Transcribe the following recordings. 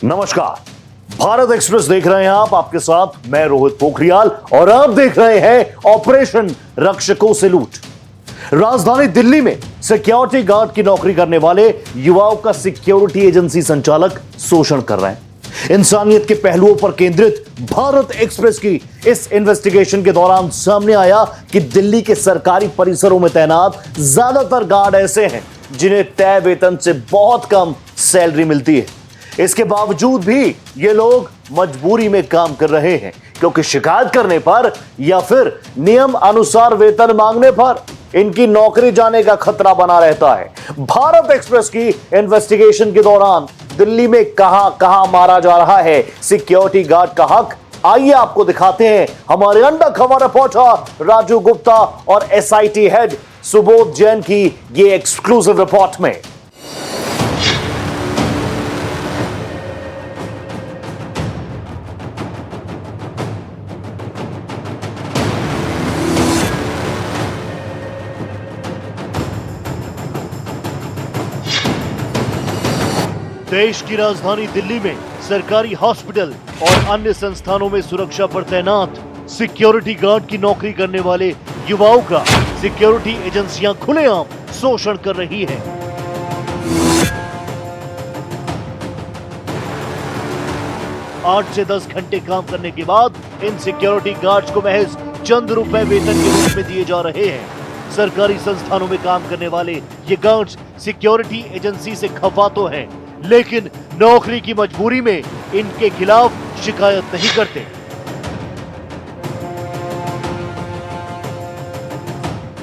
नमस्कार, भारत एक्सप्रेस देख रहे हैं आप। आपके साथ मैं रोहित पोखरियाल और आप देख रहे हैं ऑपरेशन रक्षकों से लूट। राजधानी दिल्ली में सिक्योरिटी गार्ड की नौकरी करने वाले युवाओं का सिक्योरिटी एजेंसी संचालक शोषण कर रहे हैं। इंसानियत के पहलुओं पर केंद्रित भारत एक्सप्रेस की इस इन्वेस्टिगेशन के दौरान सामने आया कि दिल्ली के सरकारी परिसरों में तैनात ज्यादातर गार्ड ऐसे हैं जिन्हें तय वेतन से बहुत कम सैलरी मिलती है। इसके बावजूद भी ये लोग मजबूरी में काम कर रहे हैं, क्योंकि शिकायत करने पर या फिर नियम अनुसार वेतन मांगने पर इनकी नौकरी जाने का खतरा बना रहता है। भारत एक्सप्रेस की इन्वेस्टिगेशन के दौरान दिल्ली में कहां कहां मारा जा रहा है सिक्योरिटी गार्ड का हक, आइए आपको दिखाते हैं हमारे under cover reporter Raju Gupta और एसआईटी हेड सुबोध जैन की ये एक्सक्लूसिव रिपोर्ट में। देश की राजधानी दिल्ली में सरकारी हॉस्पिटल और अन्य संस्थानों में सुरक्षा पर तैनात सिक्योरिटी गार्ड की नौकरी करने वाले युवाओं का सिक्योरिटी एजेंसियां खुलेआम शोषण कर रही हैं। आठ से 10 घंटे काम करने के बाद इन सिक्योरिटी गार्ड्स को महज चंद रुपए वेतन के रूप में दिए जा रहे हैं। सरकारी संस्थानों में काम करने वाले ये गार्ड्स सिक्योरिटी एजेंसी से खफा तो हैं, लेकिन नौकरी की मजबूरी में इनके खिलाफ शिकायत नहीं करते।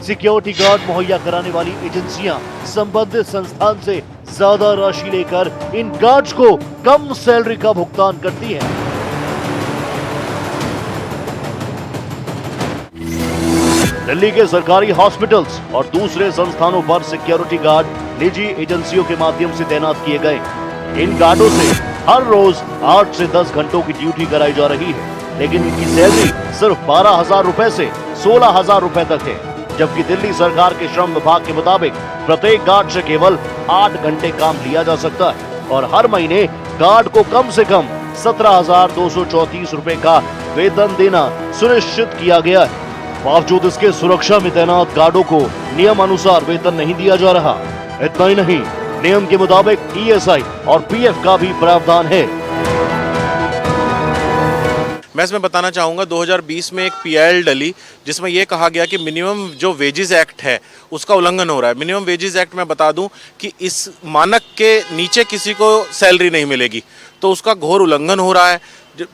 सिक्योरिटी गार्ड मुहैया कराने वाली एजेंसियां संबंधित संस्थान से ज्यादा राशि लेकर इन गार्ड्स को कम सैलरी का भुगतान करती हैं। दिल्ली के सरकारी हॉस्पिटल्स और दूसरे संस्थानों पर सिक्योरिटी गार्ड निजी एजेंसियों के माध्यम से तैनात किए गए। इन गार्डों से हर रोज 8 से 10 घंटों की ड्यूटी कराई जा रही है, लेकिन इनकी सैलरी सिर्फ 12,000 रुपए से 16,000 रुपए तक है, जबकि दिल्ली सरकार के श्रम विभाग के मुताबिक प्रत्येक गार्ड से केवल 8 घंटे काम लिया जा सकता है और हर महीने गार्ड को कम से कम 17,234 रुपए का वेतन देना सुनिश्चित किया गया है। बावजूद इसके सुरक्षा में तैनात गार्डों को नियम अनुसार वेतन नहीं दिया जा रहा। इतना ही नहीं, नियम के मुताबिक ईएसआई और पीएफ का भी प्रावधान है। मैं इसमें बताना चाहूँगा 2020 में एक पीआईएल डली जिसमें यह कहा गया कि मिनिमम जो वेजेस एक्ट है उसका उल्लंघन हो रहा है। मिनिमम वेजेस एक्ट में बता दूं कि इस मानक के नीचे किसी को सैलरी नहीं मिलेगी, तो उसका घोर उल्लंघन हो रहा है।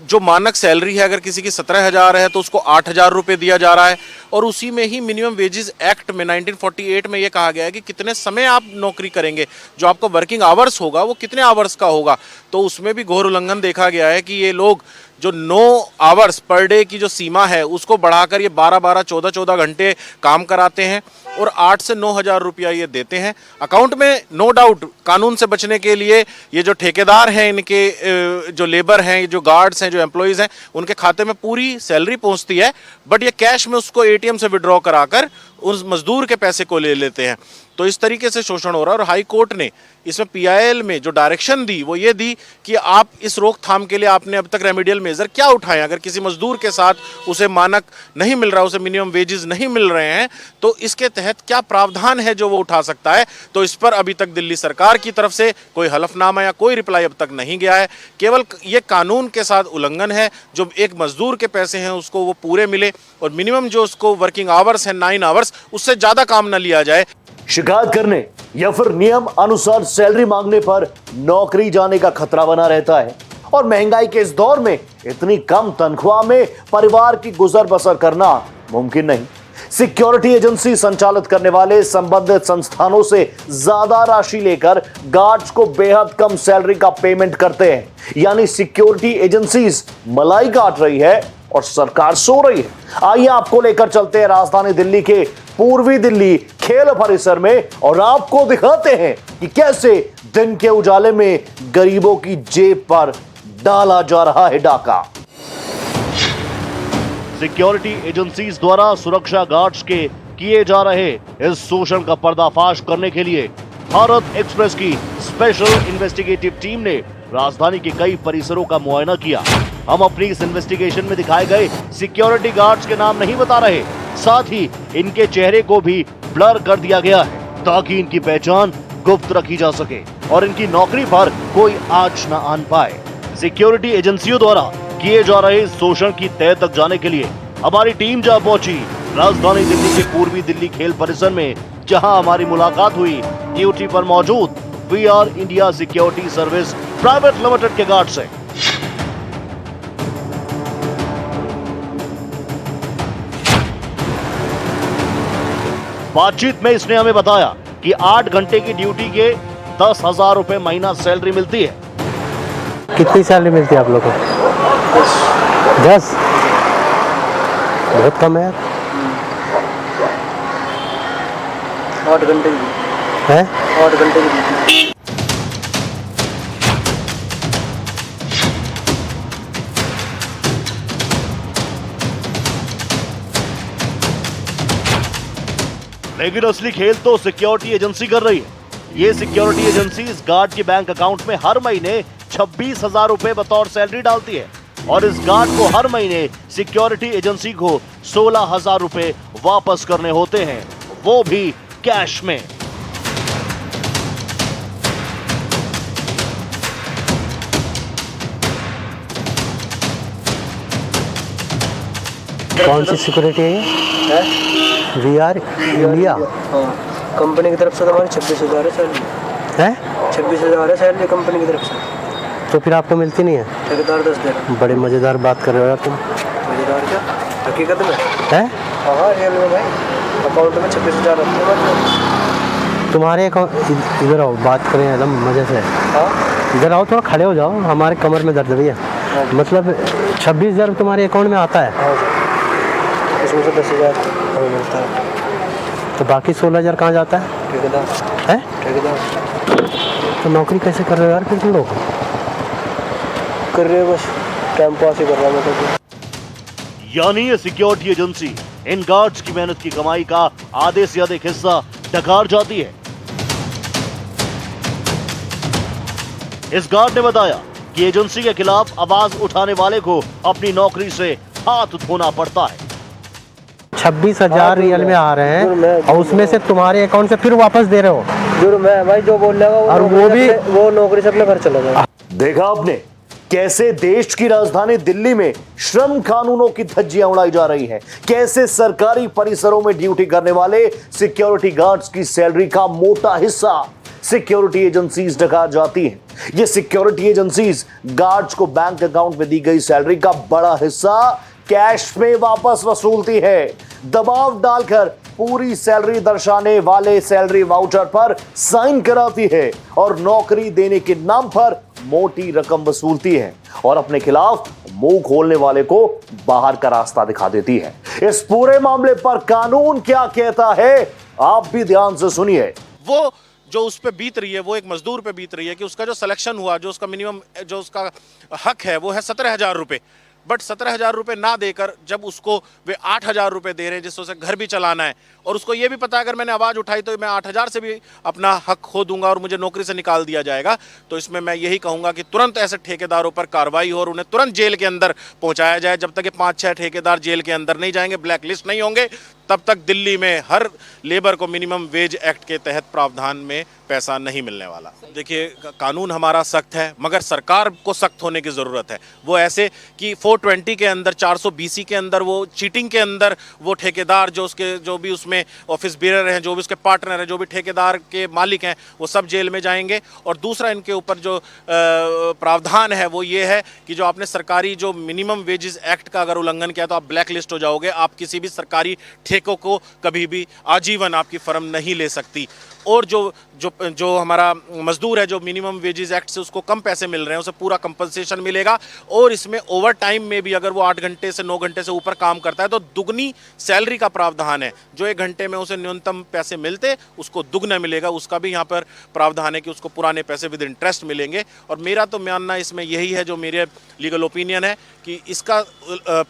जो मानक सैलरी है अगर किसी की 17,000 है तो उसको 8,000 रुपये दिया जा रहा है, और उसी में ही मिनिमम वेजेस एक्ट में 1948 में ये कहा गया है कि कितने समय आप नौकरी करेंगे, जो आपका वर्किंग आवर्स होगा वो कितने आवर्स का होगा। तो उसमें भी घोर उल्लंघन देखा गया है कि ये लोग जो 9 आवर्स पर डे की जो सीमा है उसको बढ़ाकर ये 12-12, 14-14 घंटे काम कराते हैं और 8 से 9,000 रुपया ये देते हैं अकाउंट में। नो डाउट कानून से बचने के लिए ये जो ठेकेदार हैं, इनके जो लेबर हैं, जो गार्ड्स हैं, जो एम्प्लॉयज़ हैं, उनके खाते में पूरी सैलरी पहुंचती है, बट ये कैश में उसको एटीएम से विड्रॉ कराकर उस मजदूर के पैसे को ले लेते हैं। तो इस तरीके से शोषण हो रहा है और हाई कोर्ट ने इसमें पीआईएल में जो डायरेक्शन दी वो ये दी कि आप इस रोकथाम के लिए आपने अब तक रेमेडियल मेजर क्या उठाए। अगर किसी मजदूर के साथ उसे मानक नहीं मिल रहा, उसे मिनिमम वेजेस नहीं मिल रहे हैं, तो इसके तहत क्या प्रावधान है जो वो उठा सकता है। तो इस पर अभी तक दिल्ली सरकार की तरफ से कोई हलफनामा या कोई रिप्लाई अब तक नहीं गया है। केवल ये कानून के साथ उल्लंघन है, जो एक मजदूर के पैसे हैं उसको वो पूरे मिले और मिनिमम जो उसको वर्किंग आवर्स है 9 आवर्स, उससे ज्यादा काम न लिया जाए। शिकायत करने या फिर नियम अनुसार सैलरी मांगने पर नौकरी जाने का खतरा बना रहता है, और महंगाई के इस दौर में इतनी कम तनख्वाह में परिवार की गुजर बसर करना मुमकिन नहीं। सिक्योरिटी एजेंसी संचालित करने वाले संबंधित संस्थानों से ज्यादा राशि लेकर गार्ड्स को बेहद कम सैलरी का पेमेंट करते हैं, यानी सिक्योरिटी एजेंसीज मलाई काट रही है और सरकार सो रही है। आइए आपको लेकर चलते हैं राजधानी दिल्ली के पूर्वी दिल्ली खेल परिसर में और आपको दिखाते हैं कि कैसे दिन के उजाले में गरीबों की जेब पर डाला जा रहा है डाका। सिक्योरिटी एजेंसीज द्वारा सुरक्षा गार्ड्स के किए जा रहे इस शोषण का पर्दाफाश करने के लिए भारत एक्सप्रेस की स्पेशल इन्वेस्टिगेटिव टीम ने राजधानी के कई परिसरों का मुआयना किया। हम अपनी इस इन्वेस्टिगेशन में दिखाए गए सिक्योरिटी गार्ड्स के नाम नहीं बता रहे, साथ ही इनके चेहरे को भी ब्लर कर दिया गया है ताकि इनकी पहचान गुप्त रखी जा सके और इनकी नौकरी पर कोई आंच न आन पाए। सिक्योरिटी एजेंसियों द्वारा किए जा रहे शोषण की तह तक जाने के लिए हमारी टीम जा पहुंची राजधानी दिल्ली के पूर्वी दिल्ली खेल परिसर में, जहां हमारी मुलाकात हुई ड्यूटी पर मौजूद VR India security service private limited के गार्ड से। बातचीत में इसने हमें बताया कि 8 घंटे की ड्यूटी के 10,000 रुपए महीना सैलरी मिलती है। कितनी सैलरी मिलती है आप लोगों को? 10। बहुत कम है यार। 8 घंटे की है? 8 घंटे की। लेकिन असली खेल तो सिक्योरिटी एजेंसी कर रही है। ये सिक्योरिटी एजेंसी इस गार्ड के बैंक अकाउंट में हर महीने 26,000 रुपए बतौर सैलरी डालती है और इस गार्ड को हर महीने सिक्योरिटी एजेंसी को 16,000 रुपए वापस करने होते हैं, वो भी कैश में। कौन सी सिक्योरिटी है ये? VR India. हाँ, कंपनी की तरफ से हमारी 26,000 है सैलरी। है? 26,000 है सैलरी कंपनी की तरफ से। तो फिर आपको मिलती नहीं है? ठेकेदार 10 दे रहा। बड़े मजेदार बात कर रहे हो यार तुम। मजेदार क्या? हकीकत में है? हाँ रियल में भाई, अकाउंट में 26,000 रखते हैं। तुम्हारे इधर आओ, बात करें एकदम मजे से। हाँ इधर आओ, थोड़ा खड़े हो जाओ, हमारे कमर में दर्द है भैया। मतलब 26,000 तुम्हारे अकाउंट में आता है? हाँ सर, इसमें से 10,000 हमें मिलता है। तो बाकी 16,000 कहाँ जाता है? ठेकेदार है? ठेकेदार। तो नौकरी कैसे कर रहे हो यार फिर तुम लोग? कर रहे हो बस, टाइम पास ही कर रहा हूँ मैं तो। यानी ये सिक्योरिटी एजेंसी इन गार्ड्स की मेहनत की कमाई का आधे से अधिक हिस्सा डकार जाती है। इस गार्ड ने बताया कि एजेंसी के खिलाफ आवाज उठाने वाले को अपनी नौकरी से हाथ धोना पड़ता है। 26,000 रियल में आ रहे हैं और उसमें से तुम्हारे अकाउंट से फिर वापस दे रहे हो। जुर्म है भाई, जो बोल रहा और वो भी वो नौकरी से अपने घर चला जाए। देखा आपने कैसे देश की राजधानी दिल्ली में श्रम कानूनों की धज्जियां उड़ाई जा रही हैं, कैसे सरकारी परिसरों में ड्यूटी करने वाले सिक्योरिटी गार्ड्स की सैलरी का मोटा हिस्सा सिक्योरिटी एजेंसीज डकार जाती हैं। ये सिक्योरिटी एजेंसीज गार्ड्स को बैंक अकाउंट में दी गई सैलरी का बड़ा हिस्सा कैश में वापस वसूलती है। दबाव डालकर पूरी सैलरी दर्शाने वाले सैलरी वाउचर पर साइन कराती है और नौकरी देने के नाम पर मोटी रकम वसूलती है और अपने खिलाफ मुंह खोलने वाले को बाहर का रास्ता दिखा देती है। इस पूरे मामले पर कानून क्या कहता है, आप भी ध्यान से सुनिए। वो जो उस पे बीत रही है, वो एक मजदूर पे बीत रही है कि उसका जो सिलेक्शन हुआ, जो उसका मिनिमम जो उसका हक है वो है 17,000 रुपये, बट 17,000 रुपये ना देकर जब उसको वे 8,000 रुपये दे रहे हैं जिससे उसे घर भी चलाना है और उसको ये भी पता है अगर मैंने आवाज़ उठाई तो मैं 8,000 से भी अपना हक खो दूंगा और मुझे नौकरी से निकाल दिया जाएगा, तो इसमें मैं यही कहूँगा कि तुरंत ऐसे ठेकेदारों पर कार्रवाई हो और उन्हें तुरंत जेल के अंदर पहुँचाया जाए। जब तक ये 5-6 ठेकेदार जेल के अंदर नहीं जाएंगे, ब्लैक लिस्ट नहीं होंगे, तब तक दिल्ली में हर लेबर को मिनिमम वेज एक्ट के तहत प्रावधान में पैसा नहीं मिलने वाला। देखिए, कानून हमारा सख्त है मगर सरकार को सख्त होने की ज़रूरत है। वो ऐसे कि 420 के अंदर, 400 BC के अंदर, वो चीटिंग के अंदर वो ठेकेदार जो भी उसमें ऑफिस बेरर हैं, जो भी उसके पार्टनर हैं, जो भी ठेकेदार के मालिक हैं, वो सब जेल में जाएंगे। और दूसरा इनके ऊपर जो प्रावधान है वो ये है कि जो आपने सरकारी जो मिनिमम वेजेस एक्ट का अगर उल्लंघन किया तो आप ब्लैक लिस्ट हो जाओगे। आप किसी भी सरकारी ठेकों को कभी भी आजीवन आपकी फर्म नहीं ले सकती। और जो हमारा मजदूर है जो मिनिमम वेजेस एक्ट से उसको कम पैसे मिल रहे हैं, उसे पूरा कंपनसेशन मिलेगा। और इसमें ओवर टाइम में भी अगर वो 8 घंटे से 9 घंटे से ऊपर काम करता है तो दुगनी सैलरी का प्रावधान है। जो 1 घंटे में उसे न्यूनतम पैसे मिलते उसको दुगना मिलेगा, उसका भी यहाँ पर प्रावधान है कि उसको पुराने पैसे विद इंटरेस्ट मिलेंगे। और मेरा तो मानना इसमें यही है, जो मेरे लीगल ओपिनियन है, कि इसका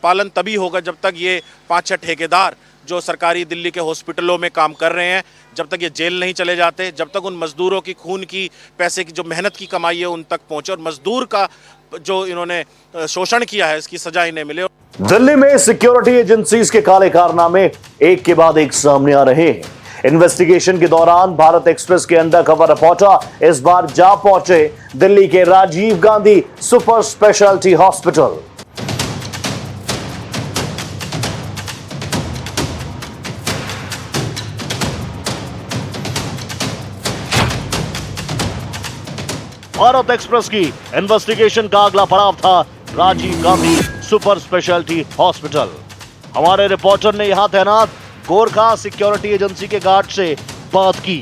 पालन तभी होगा जब तक ये 5-6 ठेकेदार जो सरकारी दिल्ली के हॉस्पिटलों में काम कर रहे हैं, जब तक ये जेल नहीं चले जाते, जब तक उन मजदूरों की खून की, पैसे की, जो मेहनत की कमाई है उन तक पहुंचे और मजदूर का जो इन्होंने शोषण किया है इसकी सजा इन्हें मिले। दिल्ली में सिक्योरिटी एजेंसीज के काले कारनामे एक के बाद एक सामने आ रहे हैं। इन्वेस्टिगेशन के दौरान भारत एक्सप्रेस के अंडरकवर रिपोर्टर इस बार जा पहुंचे दिल्ली के Rajiv Gandhi super speciality hospital. Bharat Express की इन्वेस्टिगेशन का अगला पड़ाव था Rajiv Gandhi super speciality hospital. हमारे रिपोर्टर ने यहां तैनात गोरखा सिक्योरिटी एजेंसी के गार्ड से बात की।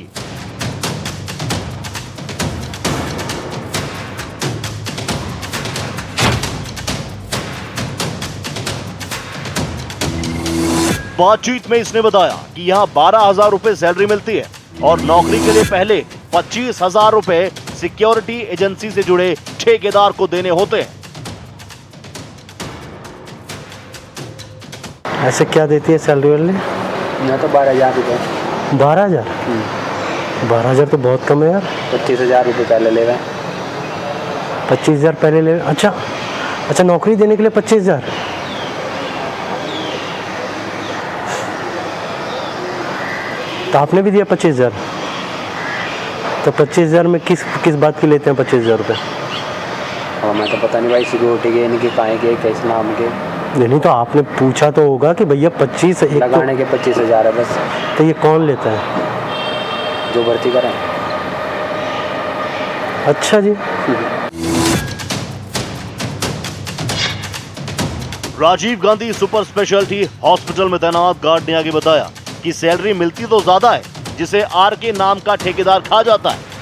बातचीत में इसने बताया कि यहां 12,000 रुपए सैलरी मिलती है और नौकरी के लिए पहले 25,000 रुपए सिक्योरिटी एजेंसी से जुड़े ठेकेदार को देने होते हैं। ऐसे क्या देती है सैलरी वाले? यहाँ तो 12,000 रुपये। 12,000? 12,000 तो बहुत कम है यार। 25,000 रुपये पहले ले रहे हैं। 25,000 पहले ले? अच्छा नौकरी देने के लिए 25,000? तो आपने भी दिया 25,000? तो 25,000 में किस बात की लेते हैं 25,000 रुपये? और मैं तो पता नहीं भाई, सिक्योरिटी के इनके काहे के कैसे नाम के। नहीं तो आपने पूछा तो होगा कि भैया 25 लगाने के 25,000 है बस। तो ये कौन लेता है? जो भर्ती करें। अच्छा जी। Rajiv Gandhi super speciality hospital में तैनात गार्ड ने आगे बताया कि सैलरी मिलती तो ज्यादा है, जिसे आर के नाम का ठेकेदार खा जाता है।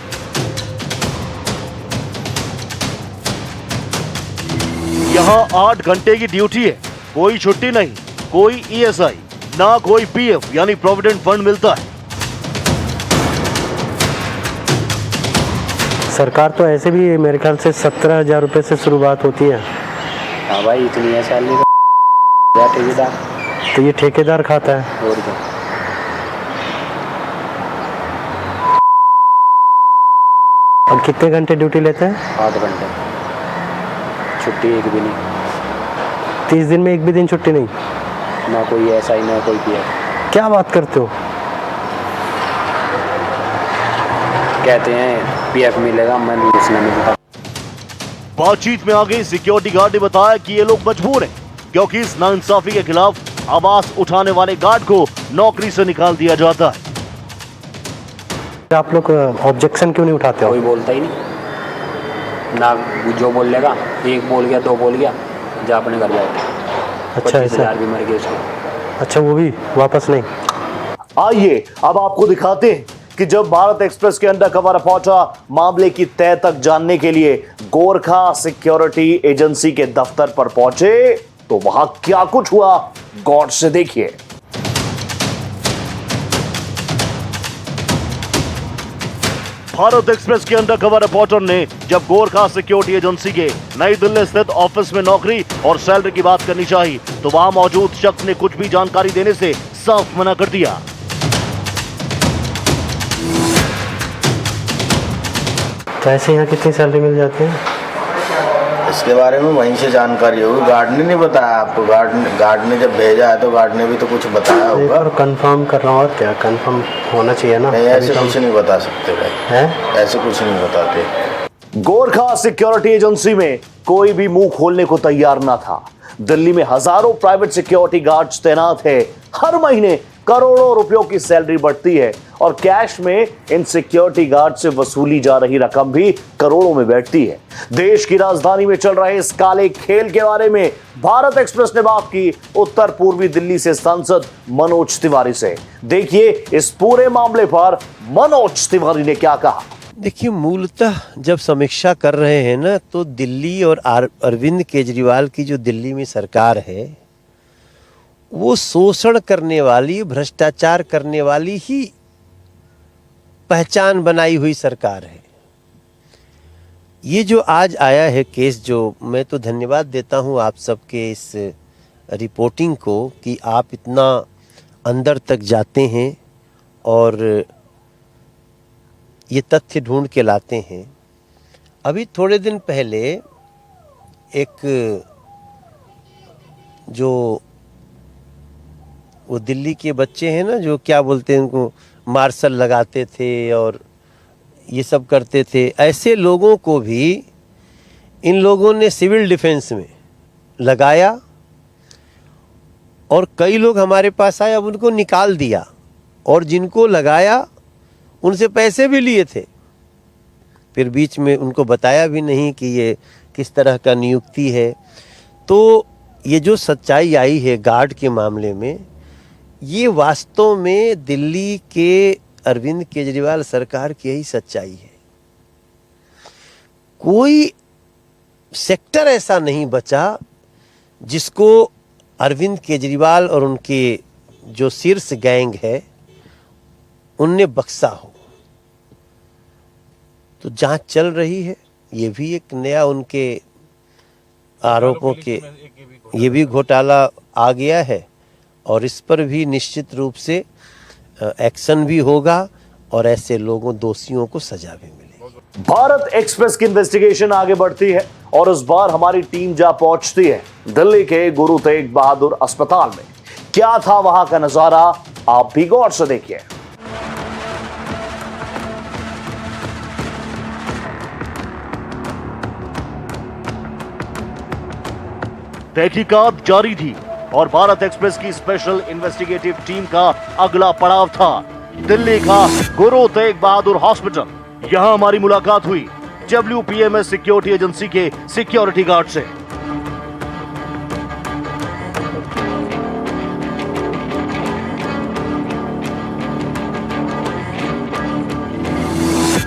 यहाँ 8 घंटे की ड्यूटी है, कोई छुट्टी नहीं, कोई ईएसआई, ना कोई पीएफ यानी प्रोविडेंट फंड मिलता है। सरकार तो ऐसे भी मेरे ख्याल से 17,000 रुपए से शुरुआत होती है। हाँ भाई, इतनी है सैलरी ठेकेदार। तो ये ठेकेदार खाता है। और क्या। और कितने घंटे ड्यूटी लेते हैं? 8 घंटे। छुट्टी एक भी नहीं। 30 दिन में एक भी दिन छुट्टी नहीं? ना कोई ऐसा ही, ना कोई पीएफ। क्या बात करते हो? कहते हैं पीएफ मिलेगा, मैं नहीं मिलता। बातचीत में आगे सिक्योरिटी गार्ड ने बताया कि ये लोग मजबूर हैं क्योंकि इस नाइंसाफी के खिलाफ आवाज उठाने वाले गार्ड को नौकरी से निकाल दिया जाता है। आप लोग ऑब्जेक्शन क्यों नहीं उठाते हो? कोई बोलता ही नहीं ना, जो बोल लेगा, एक बोल गया, 2 बोल गया, जा अपने घर जाओ। अच्छा, 25,000 भी मर गए उसको। अच्छा, वो भी वापस नहीं? आइए अब आपको दिखाते हैं कि जब भारत एक्सप्रेस के अंडरकवर रिपोर्टर मामले की तह तक जानने के लिए गोरखा सिक्योरिटी एजेंसी के दफ्तर पर पहुंचे तो वहां क्या कुछ हुआ, गौर से देखिए। भारत एक्सप्रेस के अंडरकवर रिपोर्टर ने जब गोरखा सिक्योरिटी एजेंसी के नई दिल्ली स्थित ऑफिस में नौकरी और सैलरी की बात करनी चाहिए तो वहां मौजूद शख्स ने कुछ भी जानकारी देने से साफ मना कर दिया। तो ऐसे यहाँ कितनी सैलरी मिल जाती है? इसके बारे में वहीं से जानकारी होगी। गार्ड ने नहीं बताया आपको? गार्ड ने जब भेजा है तो गार्ड ने भी तो कुछ बताया होगा। और कंफर्म कर रहा हूँ, और क्या कंफर्म होना चाहिए ना। नहीं, ऐसे कुछ नहीं बता सकते भाई। हैं? ऐसे कुछ नहीं बताते। गोरखा सिक्योरिटी एजेंसी में कोई भी मुंह खोलने को तैयार ना था। दिल्ली में हजारों प्राइवेट सिक्योरिटी गार्ड्स तैनात है। हर महीने करोड़ों रुपयों की सैलरी बढ़ती है और कैश में इन सिक्योरिटी गार्ड से वसूली जा रही रकम भी करोड़ों में बैठती है। देश की राजधानी में चल रहे इस काले खेल के बारे में भारत एक्सप्रेस ने बात की उत्तर पूर्वी दिल्ली से सांसद मनोज तिवारी से। देखिए इस पूरे मामले पर मनोज तिवारी ने क्या कहा। देखिए, मूलतः जब समीक्षा कर रहे हैं ना, तो दिल्ली और अरविंद केजरीवाल की जो दिल्ली में सरकार है वो शोषण करने वाली, भ्रष्टाचार करने वाली ही पहचान बनाई हुई सरकार है। ये जो आज आया है केस, जो मैं तो धन्यवाद देता हूँ आप सबके इस रिपोर्टिंग को कि आप इतना अंदर तक जाते हैं और ये तथ्य ढूंढ के लाते हैं। अभी थोड़े दिन पहले एक जो वो दिल्ली के बच्चे हैं ना, जो क्या बोलते हैं उनको, मार्शल लगाते थे और ये सब करते थे, ऐसे लोगों को भी इन लोगों ने सिविल डिफेंस में लगाया और कई लोग हमारे पास आए, अब उनको निकाल दिया और जिनको लगाया उनसे पैसे भी लिए थे। फिर बीच में उनको बताया भी नहीं कि ये किस तरह का नियुक्ति है। तो ये जो सच्चाई आई है गार्ड के मामले में, ये वास्तव में दिल्ली के अरविंद केजरीवाल सरकार की यही सच्चाई है। कोई सेक्टर ऐसा नहीं बचा जिसको अरविंद केजरीवाल और उनके जो शीर्ष गैंग है उनने बख्शा हो। तो जांच चल रही है, ये भी एक नया उनके आरोपों के ये भी घोटाला आ गया है और इस पर भी निश्चित रूप से एक्शन भी होगा और ऐसे लोगों दोषियों को सजा भी मिलेगी। भारत एक्सप्रेस की इन्वेस्टिगेशन आगे बढ़ती है और इस बार हमारी टीम जा पहुंचती है दिल्ली के गुरु तेग बहादुर अस्पताल में। क्या था वहां का नजारा, आप भी गौर से देखिए। तहकीकात जारी थी और भारत एक्सप्रेस की स्पेशल इन्वेस्टिगेटिव टीम का अगला पड़ाव था दिल्ली का गुरु तेग बहादुर हॉस्पिटल। यहां हमारी मुलाकात हुई WPMS सिक्योरिटी एजेंसी के सिक्योरिटी गार्ड से।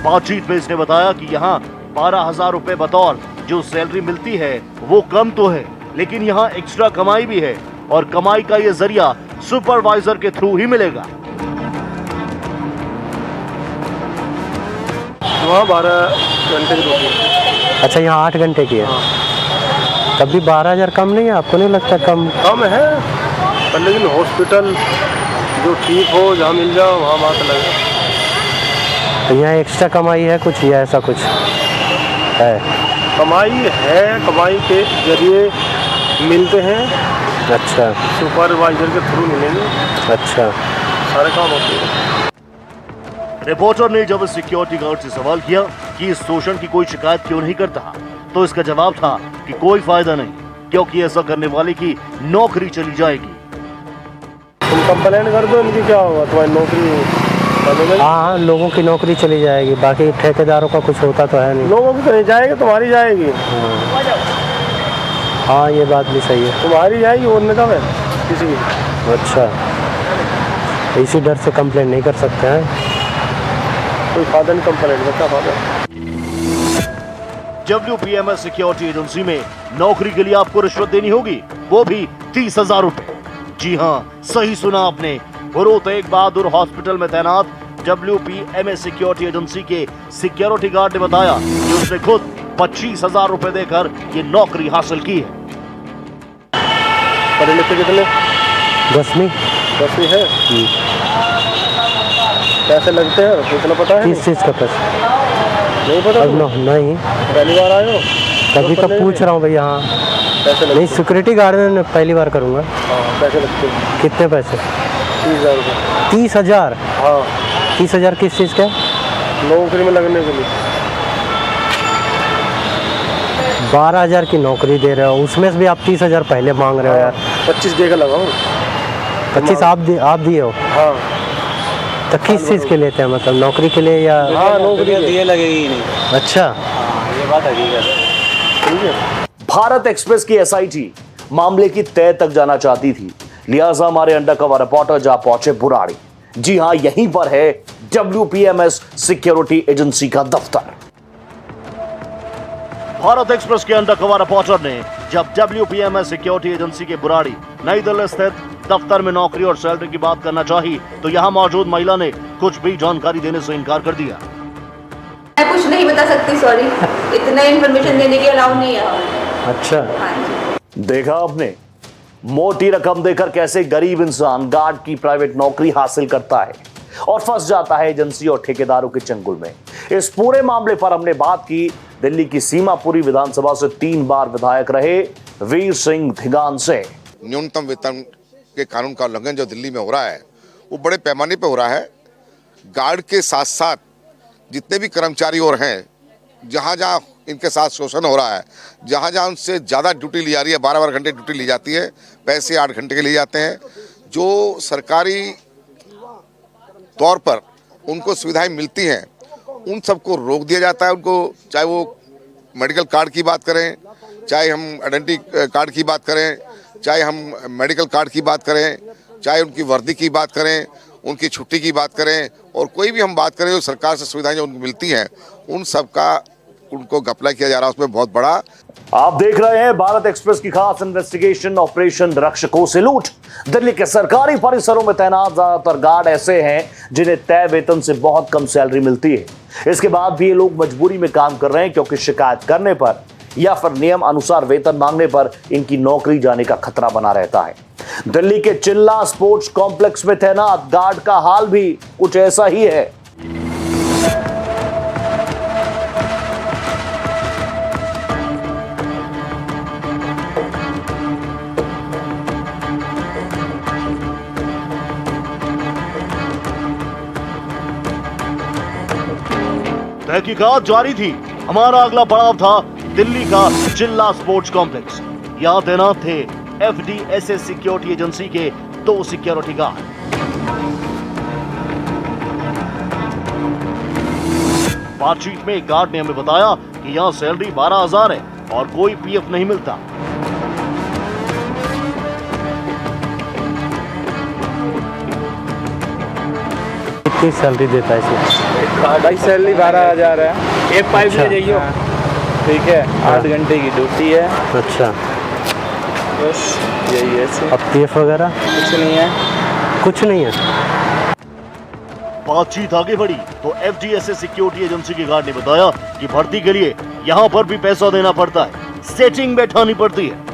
बातचीत में इसने बताया कि यहां 12,000 रुपए बतौर जो सैलरी मिलती है वो कम तो है, लेकिन यहाँ एक्स्ट्रा कमाई भी है और कमाई का ये जरिया सुपरवाइजर के थ्रू ही मिलेगा। वहाँ 12 घंटे की ड्यूटी है। अच्छा, यहाँ 8 घंटे की है। तब भी 12,000 कम नहीं है? आपको नहीं लगता कम है, पर लेकिन हॉस्पिटल जो ठीक हो, जहाँ मिल जाओ वहाँ बात अलग है। तो यहाँ एक्स्ट्रा कमाई है कुछ या ऐसा कुछ है? कमाई है, कमाई के जरिए मिलते हैं। अच्छा, सुपरवाइजर के थ्रू मिलेंगे। अच्छा, सारे काम होते हैं। रिपोर्टर ने जब सिक्योरिटी गार्ड से सवाल किया कि इस शोषण की कोई शिकायत क्यों नहीं करता, तो इसका जवाब था कि कोई फायदा नहीं, क्योंकि ऐसा करने वाले की नौकरी चली जाएगी। तुम कंप्लेंट कर दो, इनकी क्या होगा, तुम्हारी नौकरी। हाँ, लोगों की नौकरी चली जाएगी, बाकी ठेकेदारों का कुछ होता तो है नहीं। लोगों की तो नहीं जाएगी, तुम्हारी जाएगी। हाँ, ये बात भी सही है, तुम्हारी जाएगी, और नहीं है किसी की। अच्छा, इसी डर से कंप्लेंट नहीं कर सकते हैं। कोई फायदा नहीं कंप्लेंट में, क्या फायदा। WPMS सिक्योरिटी एजेंसी में नौकरी के लिए आपको रिश्वत देनी होगी, वो भी 30,000 रुपए। जी हाँ, सही सुना आपने। गुरु तेग बहादुर हॉस्पिटल में तैनात WPMS सिक्योरिटी एजेंसी के सिक्योरिटी गार्ड ने बताया कि उसने खुद 25,000 रुपए देकर ये नौकरी हासिल की है। पढ़े लिखे कितने? 10वीं है। पैसे लगते हैं, कितना पता है? किस चीज़ का पैसा नहीं पता? नहीं, पहली बार आए हो? तभी तो पूछ रहा हूँ भैया। हाँ, पैसे लगते नहीं, सिक्योरिटी गार्ड में पहली बार करूँगा। हाँ, पैसे लगते हैं। कितने पैसे? 30,000 रुपये। 30,000? हाँ। 30,000 किस चीज़ का? नौकरी में लगने के लिए। 12,000 की नौकरी दे रहे हो, उसमें से भी आप 30,000 पहले मांग रहे हो यार। 25 दे का लगाओ। 25 आप दिए हो? हाँ। तो किस चीज़ के लेते हैं, मतलब नौकरी के लिए या? हाँ, नौकरी दिए लगेगी ही नहीं। अच्छा, ये बात हकीकत है। ठीक है। भारत एक्सप्रेस की SIT मामले की तह तक जाना चाहती थी, लिहाजा हमारे अंडरकवर रिपोर्टर जा पहुंचे बुराड़ी। जी हां, यहीं पर है WPMS सिक्योरिटी एजेंसी का दफ्तर। भारत एक्सप्रेस के अंडरकवर रिपोर्टर ने जब WPMS सिक्योरिटी एजेंसी के बुराड़ी नई दिल्ली स्थित दफ्तर में नौकरी और सैलरी की बात करना चाही, तो यहां मौजूद महिला ने कुछ भी जानकारी देने से इनकार कर दिया। मैं कुछ नहीं बता सकती, सॉरी, इतना इन्फॉर्मेशन देने के अलाउ नहीं है। अच्छा, हाँ जी। देखा आपने, मोटी रकम देकर कैसे गरीब इंसान गार्ड की प्राइवेट नौकरी हासिल करता है और फंस जाता है एजेंसी और ठेकेदारों के चंगुल में। इस पूरे मामले पर हमने बात की दिल्ली की सीमापुरी विधानसभा से 3 बार विधायक रहे वीर सिंह धिगान से। न्यूनतम वेतन के कानून का उल्लंघन जो दिल्ली में हो रहा है वो बड़े पैमाने पर हो रहा है। गार्ड के साथ साथ जितने भी कर्मचारी और हैं, जहाँ जहाँ इनके साथ शोषण हो रहा है, जहाँ जहाँ उनसे ज़्यादा ड्यूटी ली जा रही है, 12-12 घंटे ड्यूटी ली जाती है, पैसे 8 घंटे के लिए जाते हैं, जो सरकारी तौर पर उनको सुविधाएं मिलती हैं उन सबको रोक दिया जाता है। उनको चाहे वो मेडिकल कार्ड की बात करें, चाहे हम आइडेंटिटी कार्ड की बात करें, चाहे हम मेडिकल कार्ड की बात करें, चाहे उनकी वर्दी की बात करें, उनकी छुट्टी की बात करें, और कोई भी हम बात करें जो सरकार से सुविधाएं जो उनको मिलती हैं उन सब का उनको घपला किया जा रहा है। उसमें बहुत बड़ा आप देख रहे हैं भारत एक्सप्रेस की खास इन्वेस्टिगेशन ऑपरेशन रक्षकों से लूट। दिल्ली के सरकारी परिसरों में तैनात ज्यादातर गार्ड ऐसे हैं जिन्हें तय वेतन से बहुत कम सैलरी मिलती है। इसके बाद भी ये लोग मजबूरी में काम कर रहे हैं क्योंकि शिकायत करने पर या फिर नियम अनुसार वेतन मांगने पर इनकी नौकरी जाने का खतरा बना रहता है। दिल्ली के चिल्ला स्पोर्ट्स कॉम्प्लेक्स में तैनात गार्ड का हाल भी कुछ ऐसा ही है। तहकीकात जारी थी। हमारा अगला पड़ाव था दिल्ली का चिल्ला स्पोर्ट्स कॉम्प्लेक्स। यहां तैनात थे FDSS सिक्योरिटी एजेंसी के 2 सिक्योरिटी गार्ड। बातचीत में एक गार्ड ने हमें बताया कि यहां सैलरी 12,000 है और कोई PF नहीं मिलता। कितनी सैलरी देता है इसे? भाई सैलरी 12,000 है। एक पाइप ले जाइए, ठीक है, 8 घंटे की ड्यूटी है। अच्छा, बस यही है। अब PF वगैरह कुछ नहीं है? कुछ नहीं है। बातचीत आगे बढ़ी तो FDSS सिक्योरिटी एजेंसी के गार्ड ने बताया कि भर्ती के लिए यहाँ पर भी पैसा देना पड़ता है, सेटिंग बैठानी पड़ती है।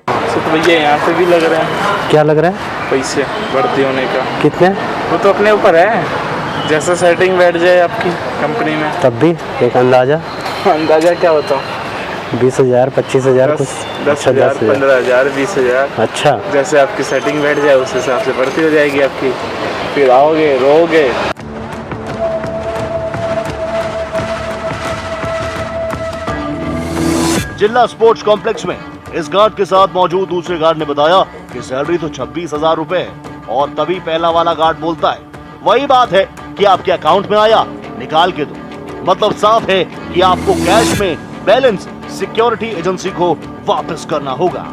तो भैया यहाँ पे भी लग रहा है। क्या लग रहा है? पैसे भर्ती होने का। कितने? वो तो अपने ऊपर है, जैसा सेटिंग बैठ जाए आपकी कंपनी में। तब भी एक अंदाजा? अंदाजा क्या बताऊँ? 20,000, 25,000 कुछ? 10,000, 15,000, 20,000। अच्छा, जैसे आपकी सेटिंग बैठ जाए उस हिसाब से भर्ती हो जाएगी आपकी। फिर आओगे, रहोगे। जिला स्पोर्ट्स कॉम्प्लेक्स में इस गार्ड के साथ मौजूद दूसरे गार्ड ने बताया कि सैलरी तो 26,000 रुपए है और तभी पहला वाला गार्ड बोलता है वही बात है कि आपके अकाउंट में आया निकाल के दो। मतलब साफ है कि आपको कैश में बैलेंस सिक्योरिटी एजेंसी को वापस करना होगा।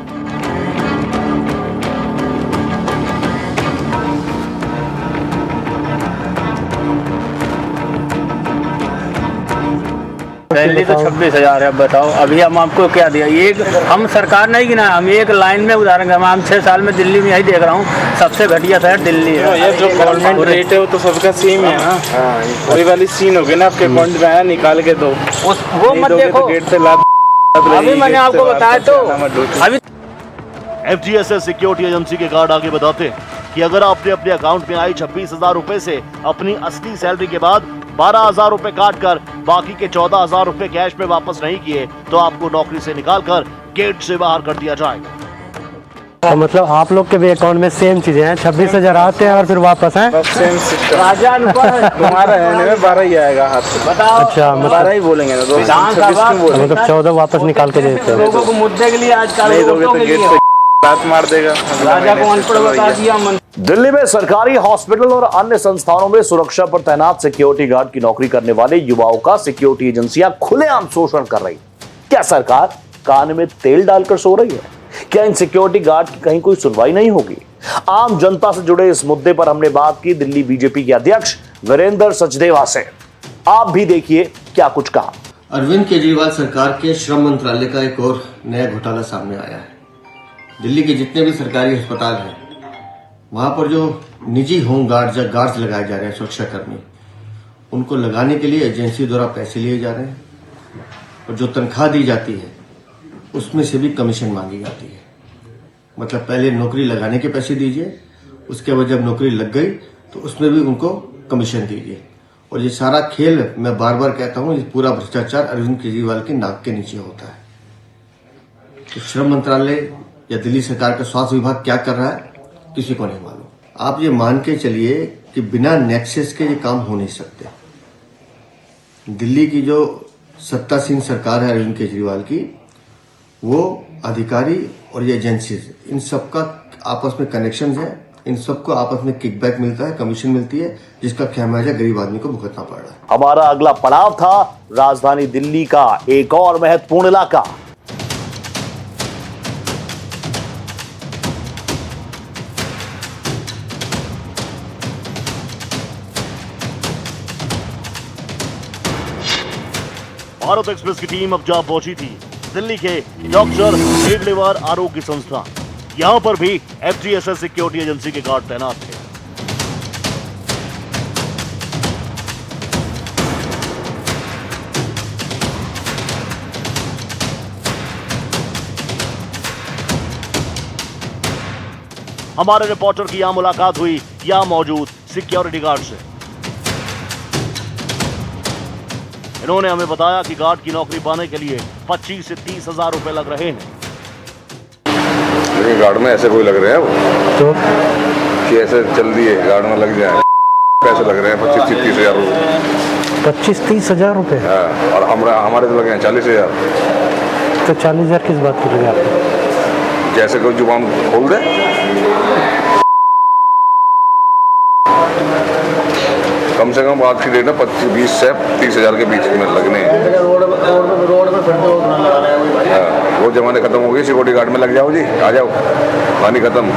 सैलरी तो 26,000 है। बताओ अभी हम आपको क्या दिया? एक हम सरकार नहीं गिना, हम एक लाइन में उदाहरण हम 6 साल में दिल्ली में यही देख रहा हूँ, सबसे घटिया शहर दिल्ली है। ये जो गवर्नमेंट रेट है वो तो सबका सेम है ना। वही वाली सीन होगी ना, आपके अकाउंट में आया निकाल के दो, वो मत देखो। गेट से लाभ अभी मैंने आपको बताया तो अभी FDSS सिक्योरिटी एजेंसी के गार्ड आगे बताते हैं कि अगर आपने अपने अकाउंट में आई 26,000 रुपए से अपनी असली सैलरी के बाद 12,000 रुपए काट कर बाकी के 14,000 रुपए कैश में वापस नहीं किए तो आपको नौकरी से निकालकर गेट से बाहर कर दिया जाएगा। तो मतलब आप लोग के भी अकाउंट में सेम चीजें हैं, 26,000 आते हैं और फिर वापस हैं? Same system. तुम्हारा रहने में 12 ही आएगा हाथ से। बताओ। अच्छा, 12 ही बोलेंगे ना, मतलब 14 वापस निकाल के देते हैं। लोगों को मुद्दे के लिए आजकल नहीं दोगे तो गेट से बात मार देगा। राजा को अनपढ़ बता दिया। दिल्ली में सरकारी हॉस्पिटल और अन्य संस्थानों में सुरक्षा पर तैनात सिक्योरिटी गार्ड की नौकरी करने वाले युवाओं का सिक्योरिटी एजेंसियां खुलेआम शोषण कर रही। क्या सरकार कान में तेल डालकर सो रही है? क्या इन सिक्योरिटी गार्ड की कहीं कोई सुनवाई नहीं होगी? आम जनता से जुड़े इस मुद्दे पर हमने बात की दिल्ली बीजेपी के अध्यक्ष वीरेंद्र सचदेवा से। आप भी देखिए क्या कुछ कहा। अरविंद केजरीवाल सरकार के श्रम मंत्रालय का एक और नया घोटाला सामने आया है। दिल्ली के जितने भी सरकारी अस्पताल हैं वहां पर जो निजी होम गार्ड्स लगाए जा रहे हैं, सुरक्षाकर्मी, उनको लगाने के लिए एजेंसी द्वारा पैसे लिए जा रहे हैं और जो तनख्वाह दी जाती है उसमें से भी कमीशन मांगी जाती है। मतलब पहले नौकरी लगाने के पैसे दीजिए, उसके बाद जब नौकरी लग गई तो उसमें भी उनको कमीशन दीजिए। और ये सारा खेल मैं बार बार कहता हूँ, ये पूरा भ्रष्टाचार अरविंद केजरीवाल की नाक के नीचे होता है। तो श्रम मंत्रालय या दिल्ली सरकार का स्वास्थ्य विभाग क्या कर रहा है किसी को नहीं मालूम। आप ये मान के चलिए कि बिना नेक्सस के ये काम हो नहीं सकते। दिल्ली की जो सत्तासीन सरकार है अरविंद केजरीवाल की, वो अधिकारी और ये एजेंसीज, इन सबका आपस में कनेक्शन है, इन सबको आपस में किकबैक मिलता है, कमीशन मिलती है, जिसका खामियाजा गरीब आदमी को भुगतना पड़ रहा है। हमारा अगला पड़ाव था राजधानी दिल्ली का एक और महत्वपूर्ण इलाका। भारत एक्सप्रेस की टीम अब जा पहुंची थी दिल्ली के डॉक्टर हेगड़ेवार आरोग्य संस्थान। यहां पर भी FGSS सिक्योरिटी एजेंसी के गार्ड तैनात थे। हमारे रिपोर्टर की यहां मुलाकात हुई यहां मौजूद सिक्योरिटी गार्ड से। इन्होंने हमें बताया कि गार्ड की नौकरी पाने के लिए 25 से 30 हजार रुपए लग रहे हैं। लेकिन गार्ड में ऐसे कोई लग रहे हैं वो तो कि ऐसे चल दिए गार्ड में लग जाए, पैसे लग रहे हैं 25 से 30 हजार रुपये। 25-30 हजार रुपये? हाँ, और हमारे तो लगे हैं 40 हजार। तो 40 हजार किस बात की लगे आपको? जैसे कोई जुबान खोल दे। कम से कम आज की डेट में 25 से 30 हजार के बीच में लगने हैं। वो जमाने खत्म हो गए, सिक्योरिटी गार्ड में लग जाओ जी, आ जाओ, पानी खत्म।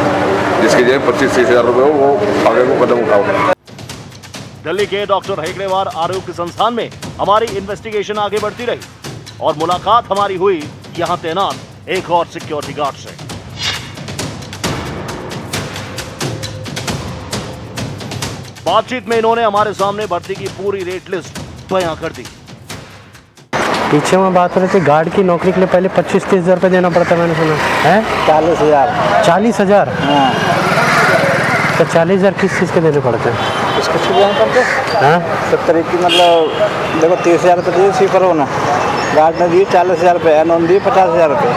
जिसकी जेब 25-30 हजार रुपये हो वो आगे को कदम उठाओ। दिल्ली के डॉक्टर हेगड़ेवार आरोग्य संस्थान में हमारी इन्वेस्टिगेशन आगे बढ़ती रही और मुलाकात हमारी हुई यहां तैनात एक और सिक्योरिटी गार्ड से। बातचीत में इन्होंने हमारे सामने भर्ती की पूरी रेट लिस्ट बयां कर दी। पीछे में बात हो रही थी गार्ड की नौकरी के लिए पहले 25-30 हजार रुपये देना पड़ता है, मैंने सुना है। 40 हजार। 40 हजार? हाँ। तो 40 हजार किस चीज़ के देने पड़ते हैं? किस किस देना पड़ते हैं? हाँ, सब तरीके मतलब देखो 30 हजार रुपये दिए स्वीपर होना, गार्ड ने दिए 40 हजार रुपये, एनोन दिए 50 हजार रुपये।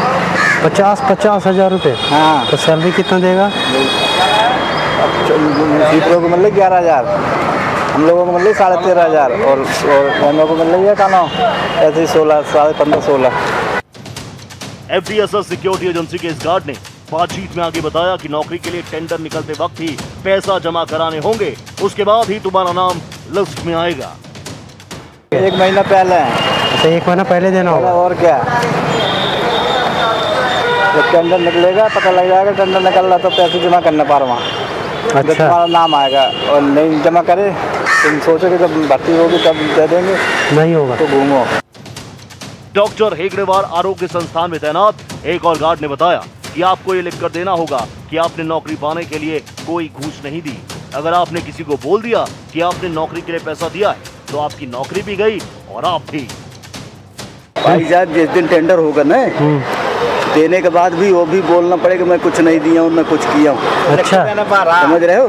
50 हजार रुपये? हाँ। तो सैलरी कितना देगा? स्वीपरों को मिल 11 हजार, हम लोगों को मिल 13.5 हजार, और एनओ को मिल है क्या नाम ऐसे 16, 15-16। FGSS सिक्योरिटी एजेंसी के इस गार्ड ने बातचीत में आगे बताया कि नौकरी के लिए टेंडर निकलते वक्त ही पैसा जमा कराने होंगे, उसके बाद ही तुम्हारा नाम लिस्ट में आएगा। 1 महीना पहले। तो 1 महीना पहले देना होगा? और क्या, जब टेंडर निकलेगा पता लग जाएगा, टेंडर निकल रहा तो पैसे जमा करना पा रहा वहाँ। अच्छा। तुम्हारा नाम आएगा, और नहीं जमा करे तुम सोचोगे जब भर्ती होगी तब दे देंगे, नहीं होगा तो घूमो। डॉक्टर हेगड़ेवार आरोग्य संस्थान में तैनात एक और गार्ड ने बताया कि आपको ये लिखकर देना होगा कि आपने नौकरी पाने के लिए कोई घूस नहीं दी। अगर आपने किसी को बोल दिया कि आपने नौकरी के लिए पैसा दिया है तो आपकी नौकरी भी गई और आप भी। भाई साहब जिस दिन टेंडर होगा ना, देने के बाद भी वो भी बोलना पड़ेगा मैं कुछ नहीं दिया हूँ, मैं कुछ किया हूँ। अच्छा, समझ रहे हो?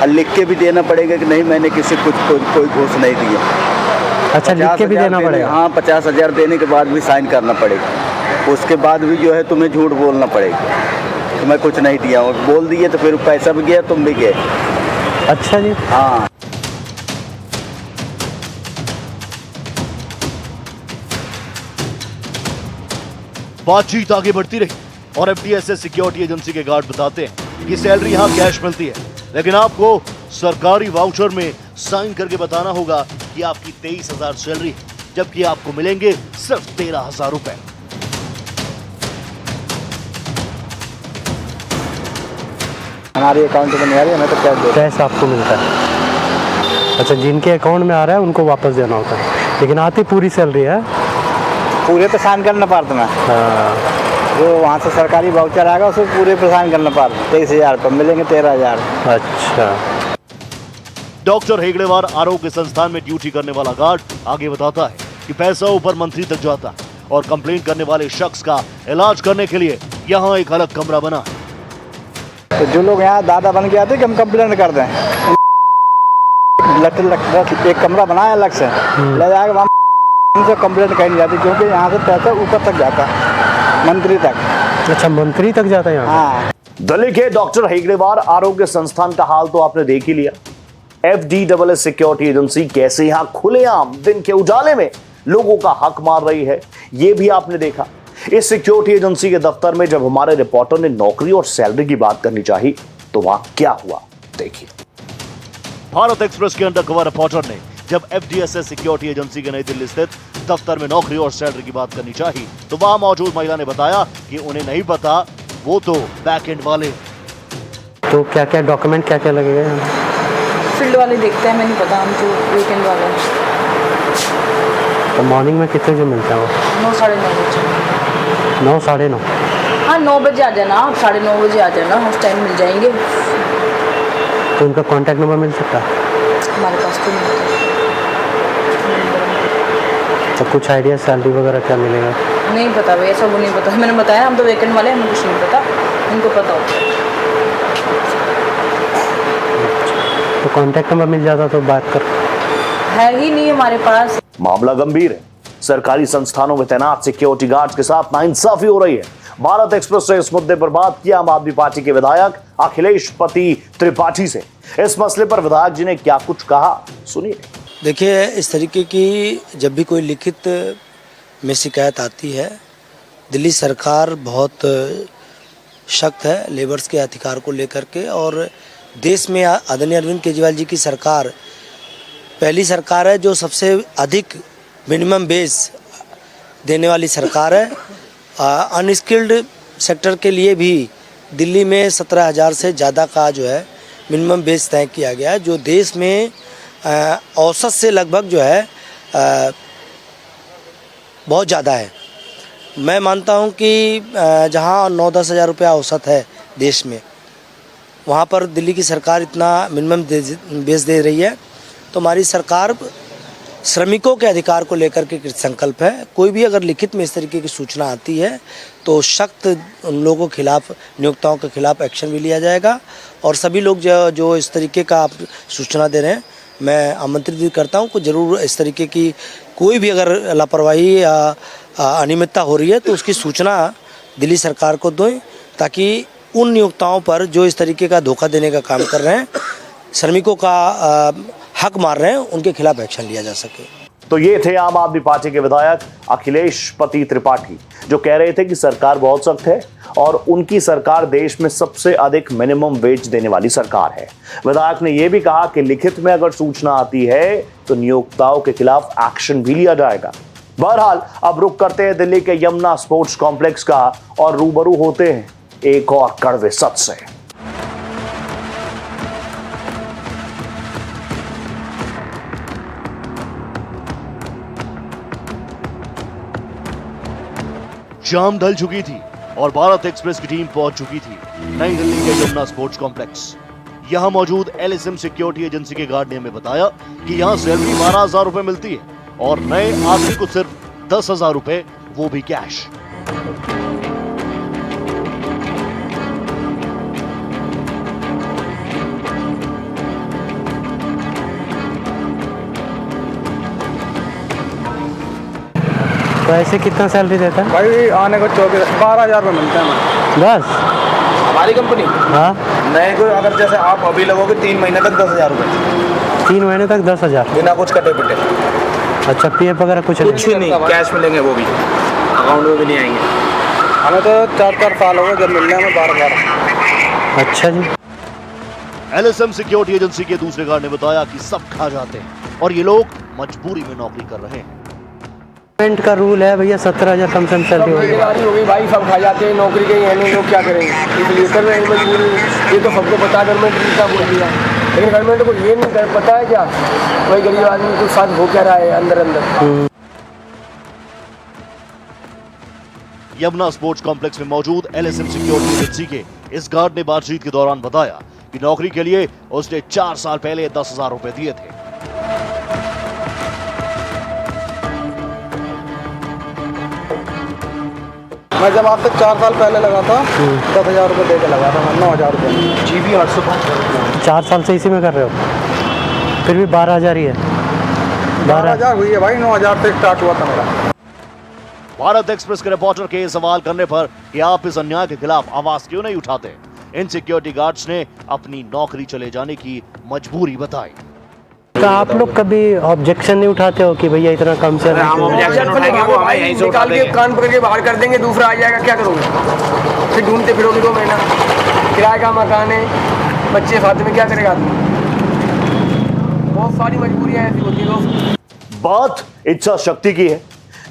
और लिख के भी देना पड़ेगा कि नहीं मैंने किसी कुछ कोई घूस नहीं दिया। अच्छा, लिख के भी देना पड़ेगा? हाँ, 50 हजार देने के बाद भी साइन करना पड़ेगा। उसके बाद भी जो है तुम्हें झूठ बोलना पड़ेगा कि मैं कुछ नहीं दिया हूँ। बोल दिए तो फिर पैसा भी गया, तुम भी गए। अच्छा जी। हाँ। बातचीत आगे बढ़ती रही और FGSS सिक्योरिटी एजेंसी के गार्ड बताते हैं कि सैलरी यहाँ कैश मिलती है, लेकिन आपको सरकारी वाउचर में साइन करके बताना होगा कि आपकी 23,000 सैलरी है, जबकि आपको मिलेंगे सिर्फ 13,000 रुपए। हमारे अकाउंट में नहीं आ रही, हमें तो कैश आपको मिलता है? अच्छा, जिनके अकाउंट में आ रहा है उनको वापस देना होता है, लेकिन आती पूरी सैलरी है? पूरे पे साइन करना पड़ता है। हाँ। जो वहाँ से सरकारी वाउचर आएगा उसको पूरे पे साइन करना पड़ता है। 23,000 पर मिलेंगे 13,000। अच्छा। डॉक्टर हेगड़ेवार आरोग्य संस्थान में ड्यूटी करने वाला गार्ड आगे बताता है कि पैसा ऊपर मंत्री तक जाता है और कंप्लेंट करने वाले शख्स का इलाज करने के लिए यहाँ एक अलग कमरा बना है। तो जो लोग यहाँ दादा बन के आते कि हम कंप्लेंट कर दें, एक कमरा बनाया अलग से, ले जाकर वहाँ उनसे कंप्लेंट कहीं नहीं जाती, क्योंकि यहाँ से पैसा ऊपर तक जाता है, मंत्री तक। अच्छा, मंत्री तक जाता है यहाँ? हाँ। दिल्ली के डॉक्टर हेगड़ेवार आरोग्य संस्थान का हाल तो आपने देख ही लिया। FDSS सिक्योरिटी एजेंसी कैसे यहां खुलेआम दिन के उजाले में लोगों का हक मार रही है, यह भी आपने देखा। इस सिक्योरिटी एजेंसी के दफ्तर में जब हमारे रिपोर्टर ने नौकरी और सैलरी की बात करनी चाहिए तो वहां क्या हुआ, देखिए। भारत एक्सप्रेस के अंडरकवर रिपोर्टर ने जब FDSS सिक्योरिटी एजेंसी के नई दिल्ली स्थित दफ्तर में नौकरी और सैलरी की बात करनी चाहिए तो वहां मौजूद महिला ने बताया कि उन्हें नहीं पता, वो तो बैक एंड वाले। तो क्या क्या डॉक्यूमेंट क्या क्या लगेगा? फील्ड वाले देखते हैं, मैं नहीं पता, हम जो वीकेंड वाले हैं। तो मॉर्निंग में कितने बजे मिलता है वो? 9 साढ़े 9 बजे। 9 साढ़े 9? हाँ 9 बजे आ जाना, आप 9:30 बजे आ जाना, उस टाइम मिल जाएंगे। तो उनका कॉन्टैक्ट नंबर मिल सकता है? हमारे पास तो नहीं होता। तो कुछ आइडिया सैलरी वगैरह क्या मिलेगा? नहीं पता भैया, सब नहीं पता। मैंने बताया हम तो वीकेंड वाले, हमें कुछ नहीं पता, उनको पता होता है। तो कॉन्टैक्ट नंबर मिल जाता तो बात कर। है ही नहीं हमारे पास। मामला गंभीर है। सरकारी संस्थानों में तैनात सिक्योरिटी गार्ड्स के साथ नाइंसाफी हो रही है। भारत एक्सप्रेस से इस मुद्दे पर बात किया आम आदमी पार्टी के विधायक अखिलेश पति त्रिपाठी से। इस मसले पर विधायक जी ने क्या कुछ कहा, सुनिए। देखिए, इस तरीके की जब भी कोई लिखित में शिकायत आती है, दिल्ली सरकार बहुत सख्त है लेबर्स के अधिकार को लेकर के, और देश में आदरणीय अरविंद केजरीवाल जी की सरकार पहली सरकार है जो सबसे अधिक मिनिमम वेज देने वाली सरकार है। अनस्किल्ड सेक्टर के लिए भी दिल्ली में 17,000 से ज़्यादा का जो है मिनिमम वेज तय किया गया है, जो देश में औसत से लगभग जो है बहुत ज़्यादा है। मैं मानता हूं कि जहां 9-10 हज़ार रुपया औसत है देश में, वहां पर दिल्ली की सरकार इतना मिनिमम वेज दे रही है। तो हमारी सरकार श्रमिकों के अधिकार को लेकर के संकल्प है। कोई भी अगर लिखित में इस तरीके की सूचना आती है तो सख्त उन लोगों के खिलाफ, नियोक्ताओं के खिलाफ एक्शन भी लिया जाएगा। और सभी लोग जो इस तरीके का आप सूचना दे रहे हैं, मैं आमंत्रित भी करता हूं कि ज़रूर इस तरीके की कोई भी अगर लापरवाही या अनियमितता हो रही है तो उसकी सूचना दिल्ली सरकार को दें, ताकि उन नियोक्ताओं पर जो इस तरीके का धोखा देने का काम कर रहे हैं, श्रमिकों का हक मार रहे हैं, उनके खिलाफ एक्शन लिया जा सके। तो ये थे आम आदमी पार्टी के विधायक अखिलेश पति त्रिपाठी, जो कह रहे थे कि सरकार बहुत सख्त है और उनकी सरकार देश में सबसे अधिक मिनिमम वेज देने वाली सरकार है। विधायक ने यह भी कहा कि लिखित में अगर सूचना आती है तो नियोक्ताओं के खिलाफ एक्शन भी लिया जाएगा। बहरहाल अब रुक करते हैं दिल्ली के यमुना स्पोर्ट्स कॉम्प्लेक्स का और रूबरू होते हैं एक और कड़वे सच से। शाम ढल चुकी थी और भारत एक्सप्रेस की टीम पहुंच चुकी थी नई दिल्ली के यमुना स्पोर्ट्स कॉम्प्लेक्स। यहां मौजूद LSM सिक्योरिटी एजेंसी के गार्ड ने हमें बताया कि यहां सैलरी 12,000 रुपए मिलती है और नए आदमी को सिर्फ 10,000 रुपए, वो भी कैश। तो ऐसे कितना सैलरी देता है भाई? आने को 12,000 रुपये मिलते हैं बस हमारी कंपनी। हाँ, नए को अगर जैसे आप अभी लगोगे 3 महीने तक 10,000 रुपये, 3 महीने तक 10,000 बिना कुछ कटे पिटे। अच्छा, PF वगैरह कुछ नहीं, कैश मिलेंगे, वो भी अकाउंट में भी नहीं आएंगे। हमें तो 4-4 साल हो गए जब मिलने में 12-12। अच्छा जी। LSM सिक्योरिटी एजेंसी के दूसरे गार्ड ने बताया कि सब खा जाते हैं और ये लोग मजबूरी में नौकरी कर रहे हैं। गवर्नमेंट का रूल है भैया, 17,000 कम से कम सैलरी होगी भाई, सब खा जाते हैं, नौकरी के हैं नहीं, लोग क्या करेंगे? इसलिए कर रहे हैं मजबूरी। ये तो सबको पता, गवर्नमेंट ने क्या बोल दिया, लेकिन गवर्नमेंट को ये नहीं पता है क्या कोई गरीब आदमी को साथ हो क्या रहा है अंदर अंदर। यमुना स्पोर्ट्स कॉम्प्लेक्स में मौजूद LSM सिक्योरिटी एजेंसी के इस गार्ड ने बातचीत के दौरान बताया कि नौकरी के लिए उसने 4 साल पहले 10,000 रुपए दिए थे। मैं जब आज से 4 साल पहले लगा था 10,000 रुपये दे के लगा था, 9,000 रुपये GB 805। 4 साल से इसी में कर रहे हो, फिर भी 12,000 ही है। 12,000 हुई है भाई, 9,000 से स्टार्ट हुआ था मेरा। भारत एक्सप्रेस के रिपोर्टर के सवाल करने पर कि आप इस अन्याय के खिलाफ आवाज क्यों नहीं उठाते, इन सिक्योरिटी गार्ड्स ने अपनी नौकरी चले जाने की मजबूरी बताई। तो आप लोग कभी ऑब्जेक्शन नहीं उठाते हो कि भैया इतना कम से निकाल के कान पकड़ के बाहर कर देंगे, दूसरा आ जाएगा, क्या करोगे? फिर ढूंढते फिरोगे 2 महीना, किराए का मकान है, बच्चे साथ में, क्या करेगा आदमी? बहुत सारी मजबूरियां ऐसी होती है। बात इच्छा शक्ति की है।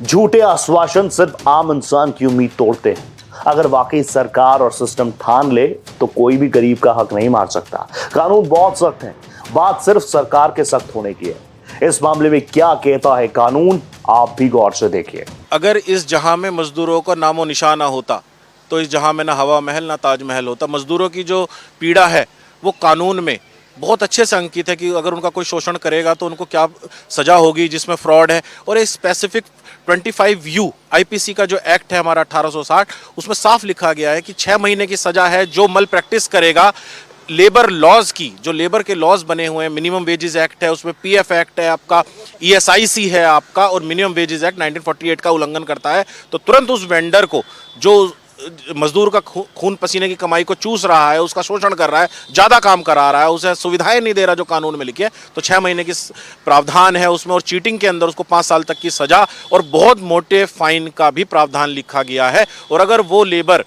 झूठे आश्वासन सिर्फ आम इंसान की उम्मीद तोड़ते हैं। अगर वाकई सरकार और सिस्टम ठान ले तो कोई भी गरीब का हक नहीं मार सकता। कानून बहुत सख्त है, बात सिर्फ सरकार के सख्त होने की है। इस मामले में क्या कहता है कानून, आप भी गौर से देखिए। अगर इस जहां में मजदूरों का नामो निशान ना होता तो इस जहां में ना हवा महल ना ताजमहल होता। मजदूरों की जो पीड़ा है वो कानून में बहुत अच्छे से अंकित है कि अगर उनका कोई शोषण करेगा तो उनको क्या सजा होगी, जिसमें फ्रॉड है। और एक स्पेसिफिक 25U IPC का जो एक्ट है हमारा 1860, उसमें साफ लिखा गया है कि 6 महीने की सजा है जो मल प्रैक्टिस करेगा। लेबर लॉज की, जो लेबर के लॉज बने हुए हैं, मिनिमम वेजेस एक्ट है, उसमें PF एक्ट है आपका, ESIC है आपका, और मिनिमम वेजेस एक्ट 1948 का उल्लंघन करता है तो तुरंत उस वेंडर को, जो मजदूर का खून पसीने की कमाई को चूस रहा है, उसका शोषण कर रहा है, ज़्यादा काम करा रहा है, उसे सुविधाएं नहीं दे रहा जो कानून में लिखी है, तो 6 महीने की प्रावधान है उसमें। और चीटिंग के अंदर उसको 5 साल तक की सजा और बहुत मोटे फाइन का भी प्रावधान लिखा गया है। और अगर वो लेबर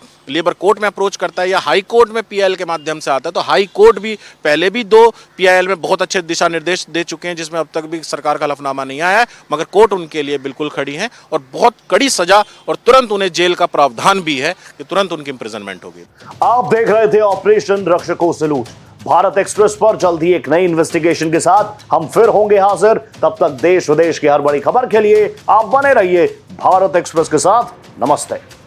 कोर्ट में अप्रोच करता है या हाई कोर्ट में PIL के माध्यम से आता है, तो हाई कोर्ट भी पहले भी 2 PIL में बहुत अच्छे दिशा निर्देश दे चुके हैं, जिसमें अब तक भी सरकार का हलफनामा नहीं आया है, मगर कोर्ट उनके लिए बिल्कुल खड़ी है और बहुत कड़ी सजा और तुरंत उन्हें जेल का प्रावधान भी है कि तुरंत उनकी इंप्रिजनमेंट होगी। आप देख रहे थे ऑपरेशन रक्षकों से लूट। भारत एक्सप्रेस पर जल्द ही एक नई इन्वेस्टिगेशन के साथ हम फिर होंगे हाजिर। तब तक देश विदेश की हर बड़ी खबर के लिए आप बने रहिए भारत एक्सप्रेस के साथ। नमस्ते।